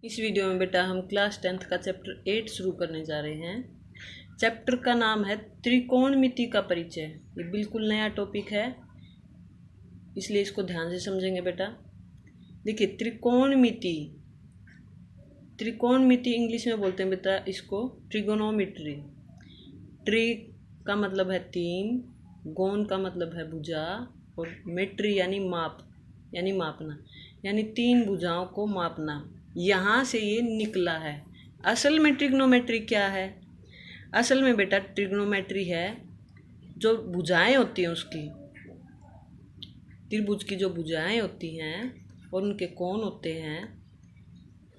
इस वीडियो में बेटा हम क्लास 10th का चैप्टर 8 शुरू करने जा रहे हैं। चैप्टर का नाम है त्रिकोणमिति का परिचय। ये बिल्कुल नया टॉपिक है, इसलिए इसको ध्यान से समझेंगे बेटा। देखिए, त्रिकोणमिति, त्रिकोणमिति इंग्लिश में बोलते हैं बेटा इसको ट्रिगोनोमेट्री। ट्री का मतलब है तीन, गोन का मतलब है भुजा, और मेट्री यानी माप, यानी मापना, यानी तीन भुजाओं को मापना। यहाँ से ये निकला है। असल में ट्रिग्नोमेट्री क्या है? असल में बेटा ट्रिग्नोमेट्री है जो भुजाएं होती हैं उसकी, त्रिभुज की जो भुजाएं होती हैं और उनके कोण होते हैं,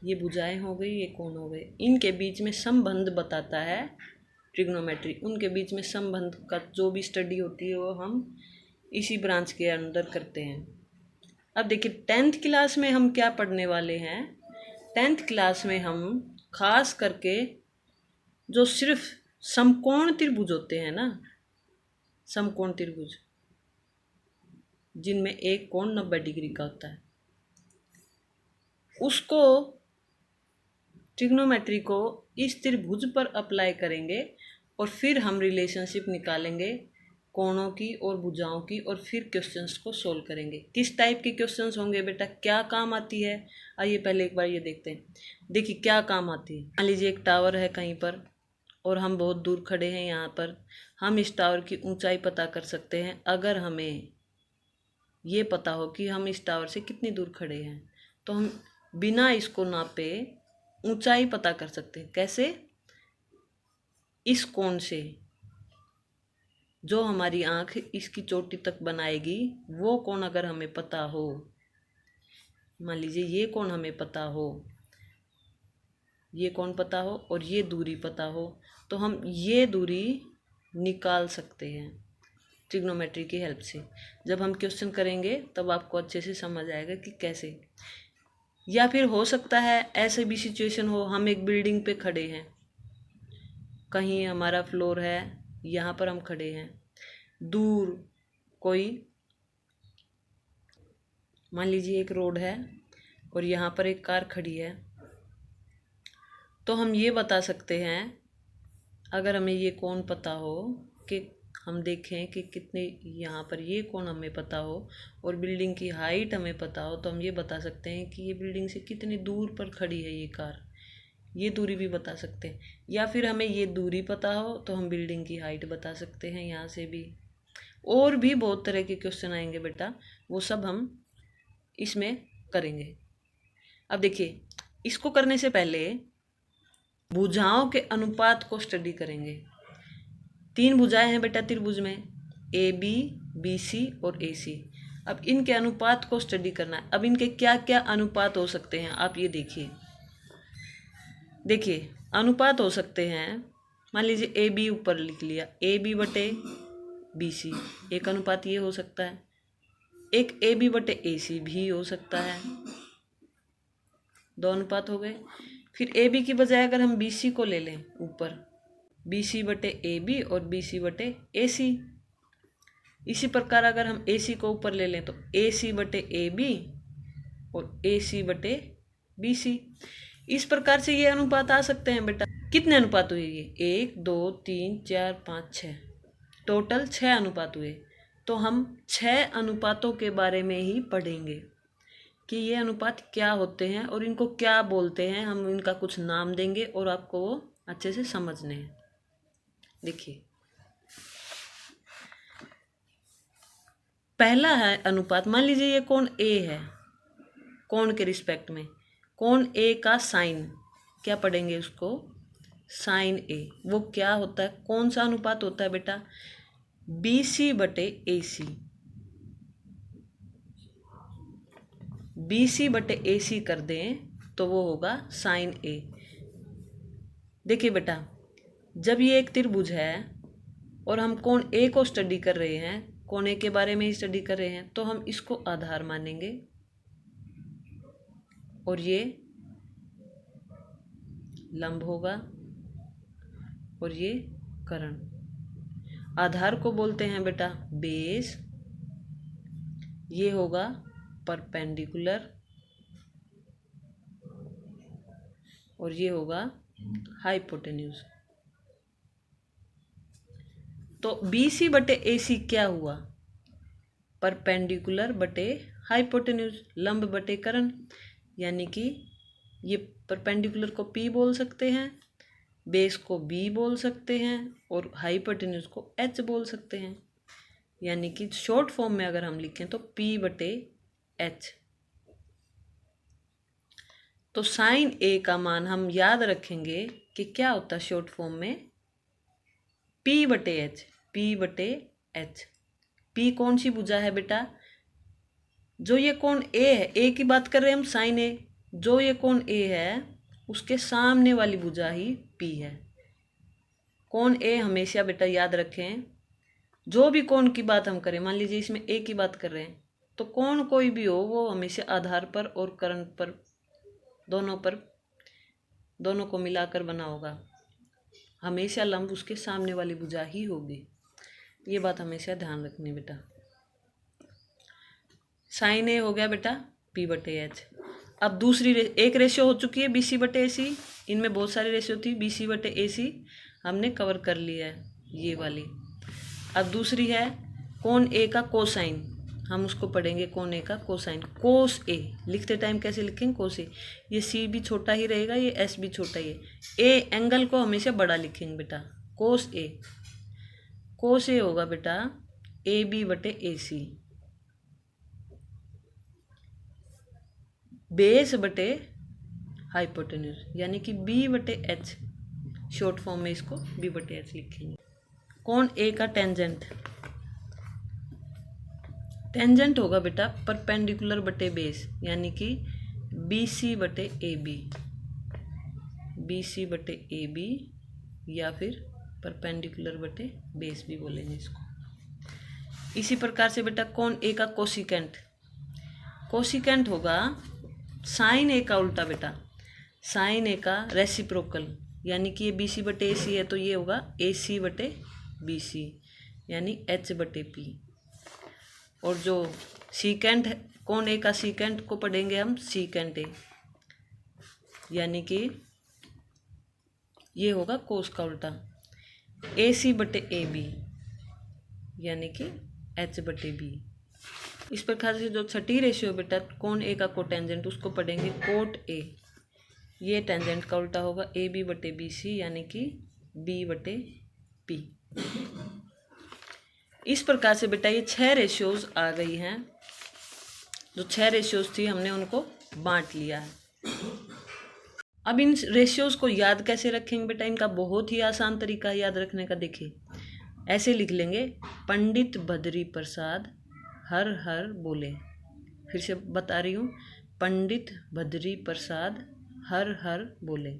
ये भुजाएं हो गई, ये कोण हो गए, इनके बीच में संबंध बताता है ट्रिग्नोमेट्री। उनके बीच में संबंध का जो भी स्टडी होती है वो हम इसी ब्रांच के अंदर करते हैं। अब देखिए 10th क्लास में हम क्या पढ़ने वाले हैं। 10th क्लास में हम खास करके जो सिर्फ समकोण त्रिभुज होते हैं ना, समकोण त्रिभुज जिनमें एक कोण 90 डिग्री का होता है, उसको ट्रिग्नोमेट्री को इस त्रिभुज पर अप्लाई करेंगे और फिर हम रिलेशनशिप निकालेंगे कोणों की और भुजाओं की, और फिर क्वेश्चंस को सोल्व करेंगे। किस टाइप के क्वेश्चंस होंगे बेटा, क्या काम आती है, आइए पहले एक बार ये देखते हैं। देखिए क्या काम आती है। मान लीजिए एक टावर है कहीं पर और हम बहुत दूर खड़े हैं यहाँ पर। हम इस टावर की ऊंचाई पता कर सकते हैं अगर हमें ये पता हो कि हम इस टावर से कितनी दूर खड़े हैं, तो हम बिना इसको नापे ऊंचाई पता कर सकते हैं। कैसे? इस कोण से जो हमारी आँख इसकी चोटी तक बनाएगी, वो कोण अगर हमें पता हो, मान लीजिए ये कोण हमें पता हो, ये कोण पता हो और ये दूरी पता हो, तो हम ये दूरी निकाल सकते हैं ट्रिग्नोमेट्री की हेल्प से। जब हम क्वेश्चन करेंगे तब आपको अच्छे से समझ आएगा कि कैसे। या फिर हो सकता है ऐसे भी सिचुएशन हो, हम एक बिल्डिंग पे खड़े हैं, कहीं हमारा फ्लोर है, यहाँ पर हम खड़े हैं, दूर कोई, मान लीजिए एक रोड है और यहाँ पर एक कार खड़ी है, तो हम ये बता सकते हैं अगर हमें ये कोण पता हो कि हम देखें कि कितने, यहाँ पर ये कोण हमें पता हो और बिल्डिंग की हाइट हमें पता हो, तो हम ये बता सकते हैं कि ये बिल्डिंग से कितनी दूर पर खड़ी है ये कार, ये दूरी भी बता सकते हैं। या फिर हमें ये दूरी पता हो तो हम बिल्डिंग की हाइट बता सकते हैं यहाँ से भी। और भी बहुत तरह के क्वेश्चन आएंगे बेटा, वो सब हम इसमें करेंगे। अब देखिए, इसको करने से पहले भुजाओं के अनुपात को स्टडी करेंगे। तीन भुजाएं हैं बेटा त्रिभुज में, ए बी, बी सी और ए सी। अब इनके अनुपात को स्टडी करना है। अब इनके क्या क्या अनुपात हो सकते हैं आप ये देखिए। देखिए अनुपात हो सकते हैं, मान लीजिए ए बी ऊपर लिख लिया, ए बी बटे बी सी, एक अनुपात ये हो सकता है। एक ए बी बटे ए सी भी हो सकता है, दो अनुपात हो गए। फिर ए बी की बजाय अगर हम बी सी को ले लें ऊपर, बी सी बटे ए बी और बी सी बटे ए सी। इसी प्रकार अगर हम ए सी को ऊपर ले लें तो ए सी बटे ए बी और ए सी बटे बी सी। इस प्रकार से ये अनुपात आ सकते हैं बेटा। कितने अनुपात हुए ये? 1 2 3 4 5 6, टोटल 6 अनुपात हुए। तो हम 6 अनुपातों के बारे में ही पढ़ेंगे कि ये अनुपात क्या होते हैं और इनको क्या बोलते हैं। हम इनका कुछ नाम देंगे और आपको वो अच्छे से समझने हैं। देखिए पहला है अनुपात, मान लीजिए ये कोण ए है, कोण के रिस्पेक्ट में कोण ए का साइन, क्या पढ़ेंगे उसको? साइन ए। वो क्या होता है, कौन सा अनुपात होता है बेटा? बी सी बटे ए सी। बी सी बटे ए सी कर दें तो वो होगा साइन ए। देखिए बेटा, जब ये एक त्रिभुज है और हम कोण ए को स्टडी कर रहे हैं, कोण ए के बारे में ही स्टडी कर रहे हैं, तो हम इसको आधार मानेंगे और ये लंब होगा और ये कर्ण। आधार को बोलते हैं बेटा बेस, ये होगा परपेंडिकुलर और ये होगा हाइपोटेन्यूज। तो BC बटे AC क्या हुआ? परपेंडिकुलर बटे हाइपोटेन्यूज, लंब बटे कर्ण। यानी कि ये परपेंडिकुलर को P बोल सकते हैं, बेस को B बोल सकते हैं और हाइपोटेन्यूज को H बोल सकते हैं। यानी कि शॉर्ट फॉर्म में अगर हम लिखें तो P बटे H। तो साइन A का मान हम याद रखेंगे कि क्या होता है शॉर्ट फॉर्म में, P बटे H, P बटे H। P कौन सी भुजा है बेटा? जो ये कोण A है, A की बात कर रहे हैं हम, साइन A। जो ये कोण A है उसके सामने वाली भुजा ही P है। कोण A हमेशा बेटा याद रखें, जो भी कोण की बात हम करें, मान लीजिए इसमें A की बात कर रहे हैं, तो कोण कोई भी हो वो हमेशा आधार पर और कर्ण पर, दोनों को मिलाकर बना होगा। हमेशा लंब उसके सामने वाली भुजा ही होगी। ये बात हमेशा ध्यान रखनी बेटा। साइन A हो गया बेटा P बटे H। अब दूसरी एक रेशियो हो चुकी है BC बटे AC। इनमें बहुत सारी रेशियो थी, BC बटे AC हमने कवर कर लिया है, ये वाली। अब दूसरी है कोण A का कोसाइन। हम उसको पढ़ेंगे कोण A का कोसाइन। कोस A लिखते टाइम कैसे लिखेंगे? कोस A। ये C भी छोटा ही रहेगा, ये S भी छोटा ही है। A एंगल को हमेशा बड़ा लिखेंगे बेटा, कोस A। कोस A होगा बेटा AB बटे AC। बेस बटे हाइपोटेन्यूज, यानी कि B बटे H। शॉर्ट फॉर्म में इसको B बटे H लिखेंगे। कोण A का टेंजेंट, टेंजेंट होगा बेटा परपेंडिकुलर बटे बेस, यानी कि BC बटे AB। BC बटे AB या फिर परपेंडिकुलर बटे बेस भी बोलेंगे इसको। इसी प्रकार से बेटा कोण A का कोसिकेंट, कोसिकेंट होगा साइन A का उल्टा बेटा, साइन A का रेसिप्रोकल। यानी कि ये BC बटे AC है तो ये होगा AC बटे BC, यानी H बटे P। और जो सीकेंट है, कोण A का सीकेंट को पढ़ेंगे हम सीकेंट A, यानी कि ये होगा कोस का उल्टा, AC बटे AB, यानी कि H बटे B। इस प्रकार से जो छठी रेशियो बेटा कोण A का कोटेंजेंट, उसको पढ़ेंगे कोट A। ये टेंजेंट का उल्टा होगा AB बटे BC, यानी कि B बटे P। इस प्रकार से बेटा ये 6 रेशियोज आ गई हैं। जो 6 रेशियोज थी हमने उनको बांट लिया है। अब इन रेशियोज को याद कैसे रखेंगे बेटा? इनका बहुत ही आसान तरीका है याद रखने का। देखिए ऐसे लिख लेंगे, पंडित बद्री प्रसाद हर हर बोले। फिर से बता रही हूँ, पंडित बद्री प्रसाद हर हर बोले।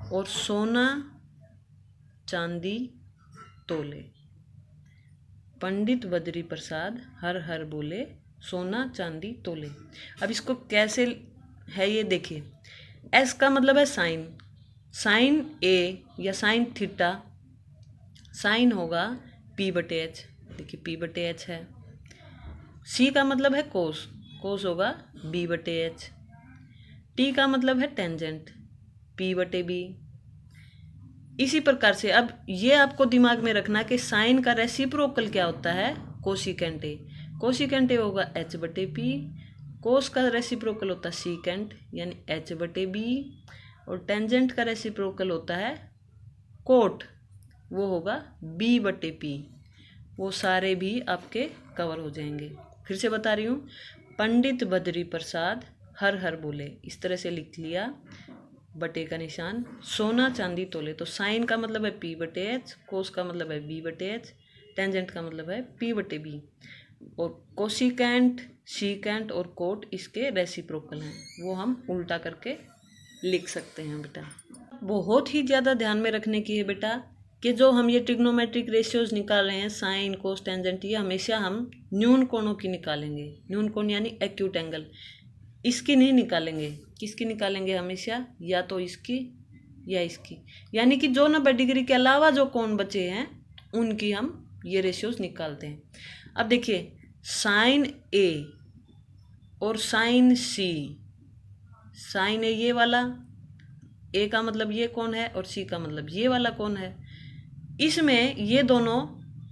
और सोना चांदी तोले। पंडित बद्री प्रसाद हर हर बोले, सोना चांदी तोले। अब इसको कैसे है ये देखिए। एस का मतलब है साइन, साइन ए या साइन थीटा, साइन होगा P बटे H। देखिए P बटे H है। C का मतलब है कोस, कोस होगा B बटे H। T का मतलब है टेंजेंट, P बटे B। इसी प्रकार से अब ये आपको दिमाग में रखना कि साइन का रेसिप्रोकल क्या होता है? Cosecant A। कोसिकेंट A होगा H बटे P। कोस का रेसिप्रोकल होता है सीकेंट, यानी H बटे B। और टेंजेंट का रेसिप्रोकल होता है कोट, वो होगा B बटे P। वो सारे भी आपके कवर हो जाएंगे। फिर से बता रही हूँ, पंडित बद्री प्रसाद हर हर बोले, इस तरह से लिख लिया, बटे का निशान, सोना चांदी तोले। तो साइन का मतलब है P बटे H, कोस का मतलब है B बटे H, टेंजेंट का मतलब है P बटे B। और कोसिकेंट, सीकेंट और कोट इसके रेसिप्रोकल हैं, वो हम उल्टा करके लिख सकते हैं बेटा। बहुत ही ज़्यादा ध्यान में रखने की है बेटा कि जो हम ये ट्रिग्नोमेट्रिक रेशियोज निकाल रहे हैं, साइन कोस टेंजेंट, ये हमेशा हम न्यून कोणों की निकालेंगे। न्यून कोण यानी एक्यूट एंगल, इसकी नहीं निकालेंगे। किसकी निकालेंगे? हमेशा या तो इसकी या इसकी, यानी कि जो 90 डिग्री के अलावा जो कोण बचे हैं उनकी हम ये रेशियोज निकालते हैं। अब देखिए साइन A और साइन C साइन ए ये वाला, ए का मतलब ये कोण है और सी का मतलब ये वाला कोण है। इसमें ये दोनों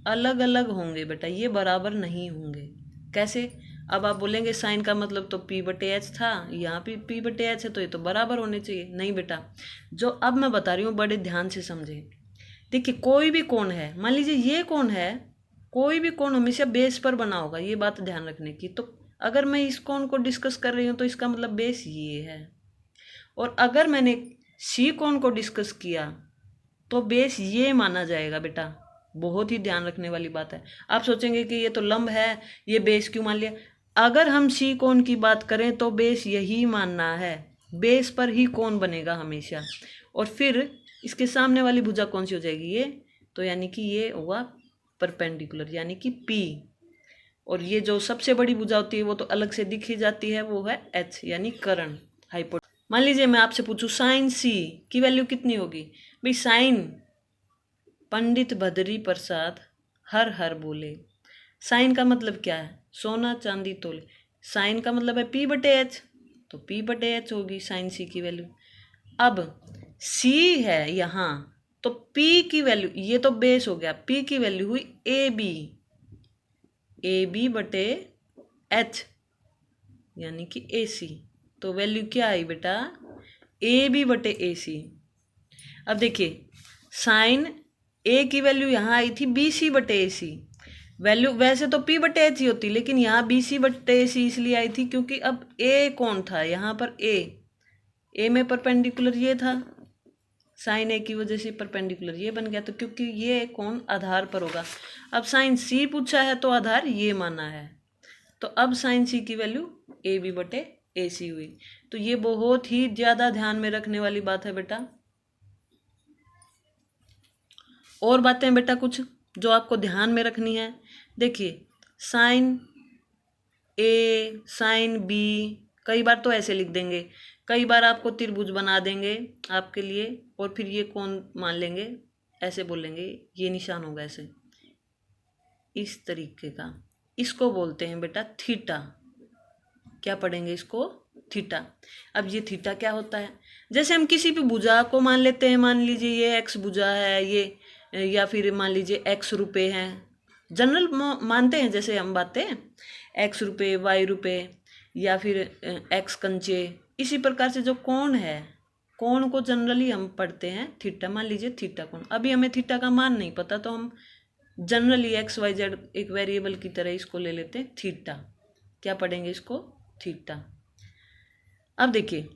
अलग अलग होंगे बेटा, ये बराबर नहीं होंगे। कैसे? अब आप बोलेंगे साइन का मतलब तो पी बटे एच था, यहाँ पे पी बटे एच है तो ये तो बराबर होने चाहिए। नहीं बेटा, जो अब मैं बता रही हूँ बड़े ध्यान से समझे। देखिए कोई भी कोण है, मान लीजिए ये कोण है, कोई भी कोण हमेशा बेस पर बना होगा, ये बात ध्यान रखने की। तो अगर मैं इस कोण को डिस्कस कर रही हूँ तो इसका मतलब बेस ये है, और अगर मैंने सी कोण को डिस्कस किया तो बेस ये माना जाएगा बेटा। बहुत ही ध्यान रखने वाली बात है। आप सोचेंगे कि ये तो लंब है, ये बेस क्यों मान लिया। अगर हम सी कोण की बात करें तो बेस यही मानना है, बेस पर ही कोण बनेगा हमेशा। और फिर इसके सामने वाली भुजा कौन सी हो जाएगी? ये, तो यानी कि ये होगा परपेंडिकुलर, यानी कि पी। और ये जो सबसे बड़ी भुजा होती है वो तो अलग से दिखी जाती है, वो है एच, यानी कर्ण, हाइपोटेन्यूज। मान लीजिए मैं आपसे पूछूं साइन सी की वैल्यू कितनी होगी? भाई साइन पंडित बद्री प्रसाद हर हर बोले। साइन का मतलब क्या है? सोना चांदी तोले। साइन का मतलब है पी बटे एच, तो पी बटे एच होगी साइन सी की वैल्यू। अब सी है यहाँ, तो पी की वैल्यू, ये तो बेस हो गया, पी की वैल्यू हुई ए बी बटे एच, यानी कि ए सी। तो वैल्यू क्या आई बेटा? ए बी बटे ए सी। अब देखिए साइन ए की वैल्यू यहाँ आई थी बी सी बटे ए सी। वैल्यू वैसे तो पी बटे एच ही होती, लेकिन यहाँ बी सी बटे ए सी इसलिए आई थी क्योंकि अब ए कौन था यहाँ पर? ए में परपेंडिकुलर ये था, साइन ए की वजह से परपेंडिकुलर ये बन गया, तो क्योंकि ये कौन आधार पर होगा। अब साइन सी पूछा है तो आधार ये माना है, तो अब साइन सी की वैल्यू ए बी बटे ए सी हुई। तो ये बहुत ही ज़्यादा ध्यान में रखने वाली बात है बेटा। और बातें बेटा कुछ जो आपको ध्यान में रखनी है। देखिए साइन ए साइन बी, कई बार तो ऐसे लिख देंगे, कई बार आपको त्रिभुज बना देंगे आपके लिए, और फिर ये कौन मान लेंगे, ऐसे बोलेंगे, ये निशान होगा ऐसे, इस तरीके का। इसको बोलते हैं बेटा थीटा। क्या पढ़ेंगे इसको? थीटा। अब ये थीटा क्या होता है? जैसे हम किसी भी भुजा को मान लेते हैं, मान लीजिए ये एक्स भुजा है ये, या फिर मान लीजिए एक्स रुपये हैं, जनरल मानते हैं जैसे हम बातें, एक्स रुपये, वाई रुपये, या फिर एक्स कंचे। इसी प्रकार से जो कोण है, कोण को जनरली हम पढ़ते हैं थीटा। मान लीजिए थीटा कोण, अभी हमें थीटा का मान नहीं पता तो हम जनरली एक्स वाई जेड एक वेरिएबल की तरह इसको ले लेते हैं थीटा। क्या पढ़ेंगे इसको? थीटा। अब देखिए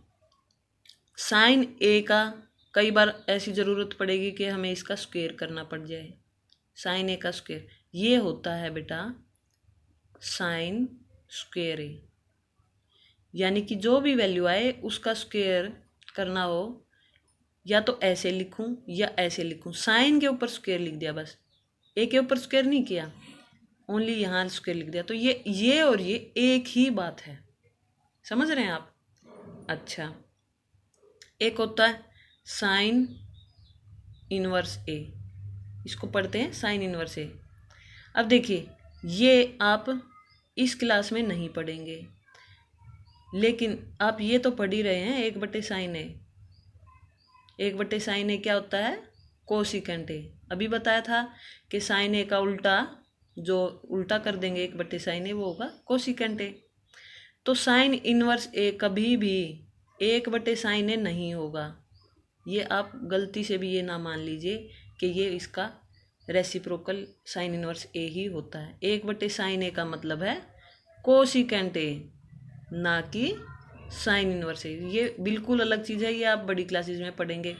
साइन ए का कई बार ऐसी ज़रूरत पड़ेगी कि हमें इसका स्क्वायर करना पड़ जाए। साइन ए का स्क्वायर ये होता है बेटा साइन स्क्वायर ए, यानी कि जो भी वैल्यू आए उसका स्क्वायर करना हो, या तो ऐसे लिखूं या ऐसे लिखूं। साइन के ऊपर स्क्वायर लिख दिया बस, ए के ऊपर स्क्वायर नहीं किया, ओनली यहाँ स्क्वायर लिख दिया, तो ये और ये एक ही बात है। समझ रहे हैं आप? अच्छा, एक होता है साइन इनवर्स ए, इसको पढ़ते हैं साइन इनवर्स ए। अब देखिए ये आप इस क्लास में नहीं पढ़ेंगे, लेकिन आप ये तो पढ़ ही रहे हैं, एक बटे साइन ए। एक बटे साइन ए क्या होता है? Cosecant A. अभी बताया था कि साइन ए का उल्टा, जो उल्टा कर देंगे एक बटे साइन ए, वो होगा कोसिकेंट ए। तो साइन इनवर्स ए कभी भी एक बटे साइन ए नहीं होगा। ये आप गलती से भी ये ना मान लीजिए कि ये इसका रेसिप्रोकल साइन इनवर्स ए ही होता है। एक बटे साइन ए का मतलब है कोसिकेंट ए, ना कि साइन इनवर्स ए। ये बिल्कुल अलग चीज़ है, ये आप बड़ी क्लासेस में पढ़ेंगे।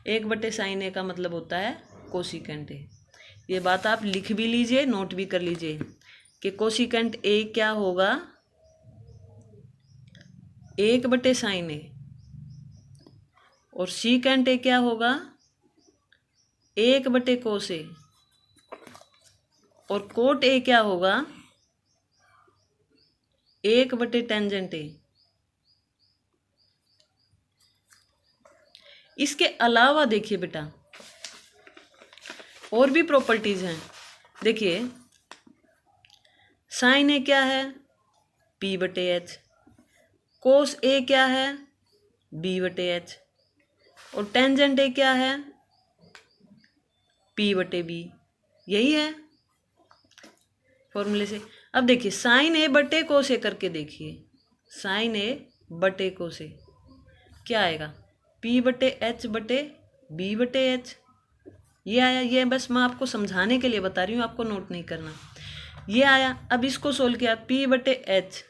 एक बटे साइन ए का मतलब होता है कोसिकेंट ए। ये बात आप लिख भी लीजिए, नोट भी कर लीजिए कि कोसिकेंट ए क्या होगा? एक बटे साइन ए। और सीकेंट ए क्या होगा? एक बटे कोस ए। और कोट ए क्या होगा? एक बटे टेंजेंट ए। इसके अलावा देखिए बेटा और भी प्रॉपर्टीज हैं। देखिए साइन ए क्या है? पी बटे एच। कोस ए क्या है? B/H। और टेंजेंट ए क्या है? P/B। यही है फॉर्मूले से। अब देखिए साइन ए बटे कोस ए करके देखिए, साइन ए बटे कोस ए क्या आएगा? P/H बटे B/H। ये आया। ये बस मैं आपको समझाने के लिए बता रही हूँ, आपको नोट नहीं करना। ये आया। अब इसको सोल्व किया, P/H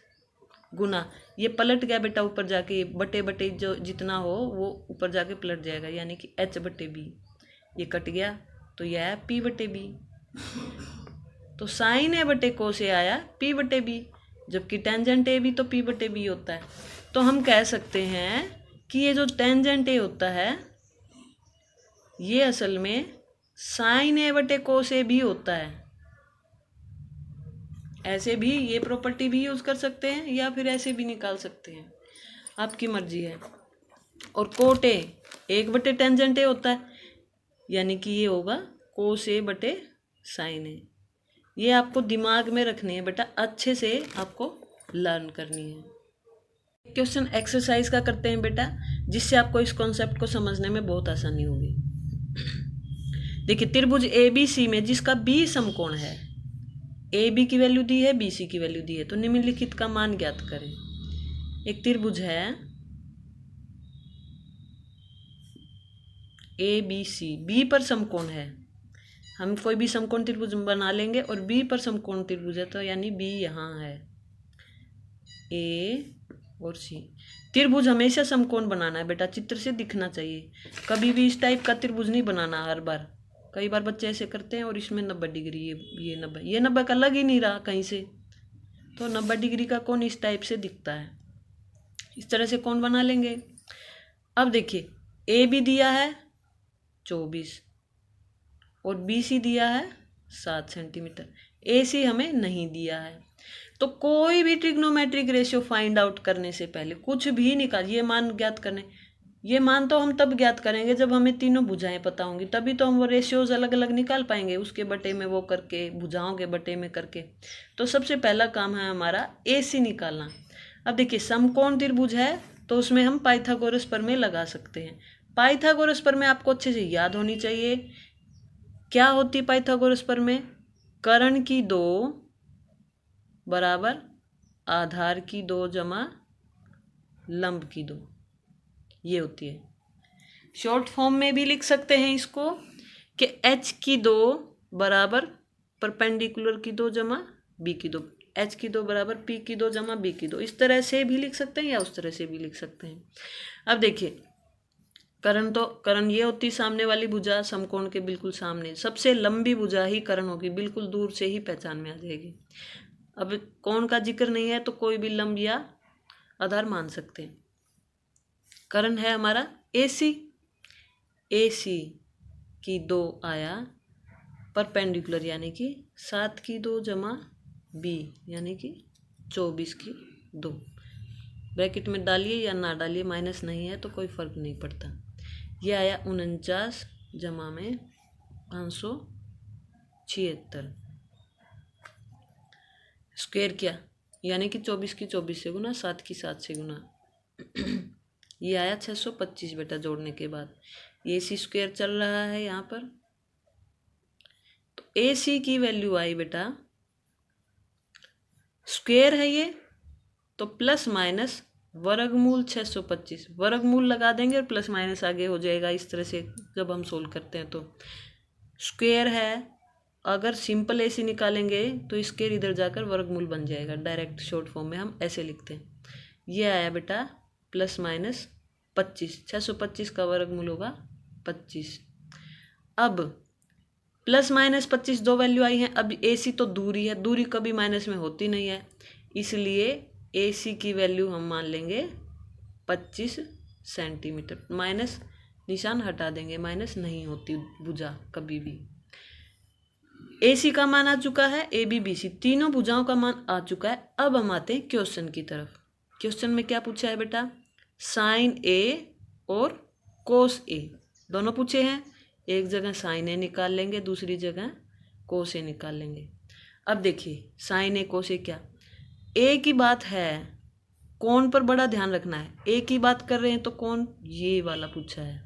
गुना, ये पलट गया बेटा ऊपर जाके, बटे बटे जो जितना हो वो ऊपर जाके पलट जाएगा, यानी कि H/B। ये कट गया तो यह है P/B। तो साइन ए बटे कोस ए आया P/B, जबकि टेंजेंट ए भी तो P/B होता है। तो हम कह सकते हैं कि ये जो टेंजेंट ए होता है ये असल में साइन ए बटे कोस ए भी होता है। ऐसे भी ये प्रॉपर्टी भी यूज कर सकते हैं या फिर ऐसे भी निकाल सकते हैं, आपकी मर्जी है। और कोट ए 1/टेंजेंट ए होता है, यानी कि ये होगा कोस ए बटे साइन ए। ये आपको दिमाग में रखनी है बेटा, अच्छे से आपको लर्न करनी है। क्वेश्चन एक्सरसाइज का करते हैं बेटा, जिससे आपको इस कॉन्सेप्ट को समझने में बहुत आसानी होगी। देखिए त्रिभुज ABC में जिसका B समकोण है, AB की वैल्यू दी है, BC की वैल्यू दी है, तो निम्नलिखित का मान ज्ञात करें। एक त्रिभुज है ABC, B पर समकोण है। हम कोई भी समकोण त्रिभुज बना लेंगे और B पर समकोण त्रिभुज है, तो यानी B यहाँ है, A और C। त्रिभुज हमेशा समकोण बनाना है बेटा, चित्र से दिखना चाहिए। कभी भी इस टाइप का त्रिभुज नहीं बनाना हर बार। कई बार बच्चे ऐसे करते हैं और इसमें 90 डिग्री, ये 90, ये 90 का लग ही नहीं रहा कहीं से, तो 90 डिग्री का कोण इस टाइप से दिखता है। इस तरह से कोण बना लेंगे। अब देखिए AB दिया है 24 और BC दिया है 7 सेंटीमीटर, AC हमें नहीं दिया है। तो कोई भी ट्रिग्नोमेट्रिक रेशियो फाइंड आउट करने से पहले कुछ भी निकाल, ये मान ज्ञात करने, ये मान तो हम तब ज्ञात करेंगे जब हमें तीनों भुजाएं पता होंगी, तभी तो हम वो रेशियोज अलग अलग निकाल पाएंगे, उसके बटे में वो करके, भुजाओं के बटे में करके। तो सबसे पहला काम है हमारा AC निकालना। अब देखिए समकोण त्रिभुज है तो उसमें हम पाइथागोरस प्रमेय लगा सकते हैं। पाइथागोरस प्रमेय आपको अच्छे से याद होनी चाहिए। क्या होती है पाइथागोरस प्रमेय? कर्ण की 2 बराबर आधार की 2 जमा लंब की 2, ये होती है। शॉर्ट फॉर्म में भी लिख सकते हैं इसको कि H की 2 बराबर परपेंडिकुलर की 2 जमा B की 2, H की 2 बराबर P की 2 जमा B की 2, इस तरह से भी लिख सकते हैं या उस तरह से भी लिख सकते हैं। अब देखिए कर्ण ये होती सामने वाली भुजा, समकोण के बिल्कुल सामने सबसे लंबी भुजा ही कर्ण होगी, बिल्कुल दूर से ही पहचान में आ जाएगी। अब कोण का जिक्र नहीं है तो कोई भी लंब या आधार मान सकते हैं। कर्ण है हमारा AC की 2 आया परपेंडिकुलर, यानी कि 7 की 2 जमा B यानी कि 24 की 2। ब्रैकेट में डालिए या ना डालिए, माइनस नहीं है तो कोई फर्क नहीं पड़ता। ये आया 49 जमा में 576 स्क्वायर किया, यानी कि 24 की 24 से गुना, 7 की 7 से गुना ये आया 625 बेटा जोड़ने के बाद। ये AC स्क्वायर चल रहा है यहाँ पर, तो AC की वैल्यू आई बेटा, स्क्वायर है ये तो प्लस माइनस वर्गमूल 625, वर्गमूल लगा देंगे और प्लस माइनस आगे हो जाएगा। इस तरह से जब हम सोल्व करते हैं तो स्क्वायर है, अगर सिंपल AC निकालेंगे तो स्क्वायर इधर जाकर वर्गमूल बन जाएगा। डायरेक्ट शॉर्ट फॉर्म में हम ऐसे लिखते हैं। ये आया बेटा प्लस माइनस 25, 625 का वर्गमूल होगा 25। अब प्लस माइनस 25 दो वैल्यू आई हैं। अब AC तो दूरी है, दूरी कभी माइनस में होती नहीं है, इसलिए AC की वैल्यू हम मान लेंगे 25 सेंटीमीटर। माइनस निशान हटा देंगे, माइनस नहीं होती भुजा कभी भी। AC का मान आ चुका है, AB BC तीनों भुजाओं का मान आ चुका है। अब हम आते हैं क्वेश्चन की तरफ। क्वेश्चन में क्या पूछा है बेटा? साइन A और कोस A दोनों पूछे हैं। एक जगह साइन A निकाल लेंगे, दूसरी जगह कोस A निकाल लेंगे। अब देखिए साइन A कोस A क्या, A की बात है, कौन पर बड़ा ध्यान रखना है। एक ही बात कर रहे हैं तो कौन, ये वाला पूछा है।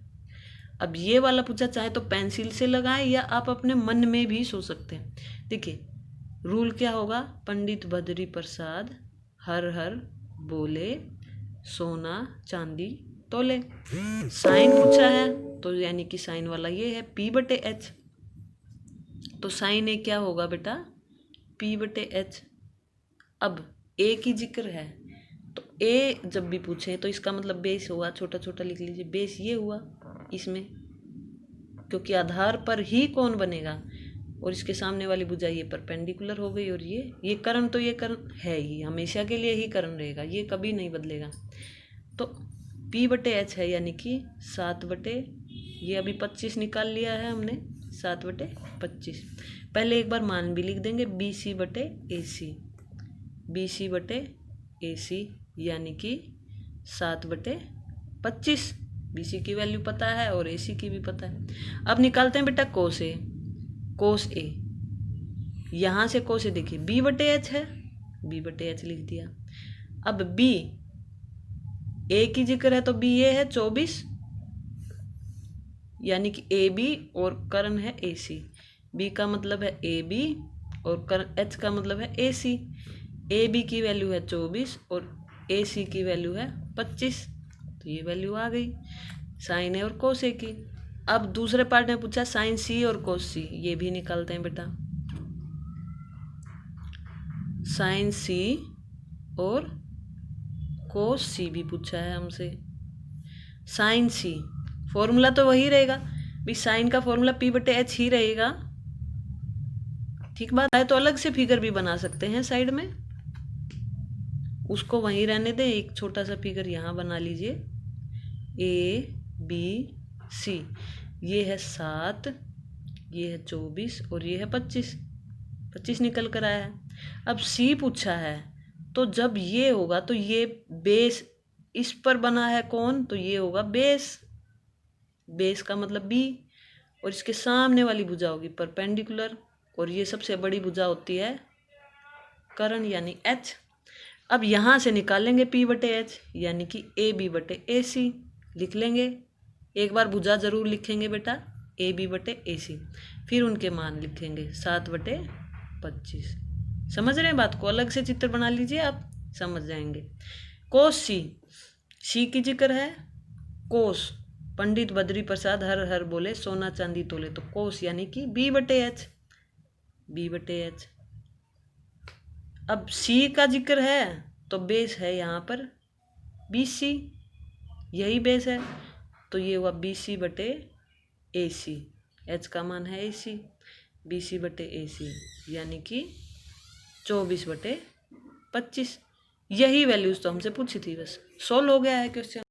अब ये वाला पूछा, चाहे तो पेंसिल से लगाएं या आप अपने मन में भी सोच सकते हैं। देखिए रूल क्या होगा, पंडित बद्री प्रसाद हर हर बोले सोना चांदी तोले। साइन पूछा है तो यानी कि साइन वाला ये है P/H। तो साइन ए क्या होगा बेटा, P/H। अब ए की जिक्र है तो ए जब भी पूछे तो इसका मतलब बेस हुआ, छोटा छोटा लिख लीजिए, बेस ये हुआ इसमें, क्योंकि आधार पर ही कौन बनेगा। और इसके सामने वाली भुजा ये परपेंडिकुलर हो गई, और ये कर्ण, तो ये कर्ण है ही, हमेशा के लिए ही कर्ण रहेगा, ये कभी नहीं बदलेगा। तो P/H है यानी कि 7/, ये अभी 25 निकाल लिया है हमने, 7/25। पहले एक बार मान भी लिख देंगे, BC/AC, BC/AC यानी कि 7/25। BC की वैल्यू पता है और AC की भी पता है। अब निकालते हैं बेटा कोस ए, कोस ए। यहाँ से कोस ए देखिए B/H है, B/H लिख दिया। अब B, ए की जिक्र है तो B ये है 24 यानी कि AB, और कर्ण है AC। B का मतलब है AB और कर्ण H का मतलब है AC। AB की वैल्यू है 24 और AC की वैल्यू है 25, तो ये वैल्यू आ गई साइन ए और कोस ए की। अब दूसरे पार्ट में पूछा साइन C और कोस C, ये भी निकालते हैं बेटा। साइन C और कोस C भी पूछा है हमसे। साइन C फॉर्मूला तो वही रहेगा भाई, साइन का फॉर्मूला P/H ही रहेगा। ठीक बात है, तो अलग से फिगर भी बना सकते हैं साइड में, उसको वहीं रहने दें। एक छोटा सा फिगर यहाँ बना लीजिए, ABC, ये है 7, ये है 24 और ये है 25 निकल कर आया है। अब C पूछा है तो जब ये होगा तो ये बेस इस पर बना है कौन, तो ये होगा बेस, बेस का मतलब B, और इसके सामने वाली भुजा होगी परपेंडिकुलर, और ये सबसे बड़ी भुजा होती है कर्ण यानी H। अब यहाँ से निकालेंगे P/H यानी कि AB/AC लिख लेंगे। एक बार भुजा जरूर लिखेंगे बेटा, AB/AC, फिर उनके मान लिखेंगे 7/25। समझ रहे हैं बात को, अलग से चित्र बना लीजिए आप समझ जाएंगे। कोस C की जिक्र है, कोस पंडित बद्री प्रसाद हर हर बोले सोना चांदी तोले, तो कोस यानी कि B/H। अब C का जिक्र है तो बेस है यहाँ पर BC, यही बेस है, तो ये हुआ BC/AC, H का मान है AC, BC/AC यानी कि 24/25। यही वैल्यूज तो हमसे पूछी थी, बस सोल्व हो गया है क्वेश्चन।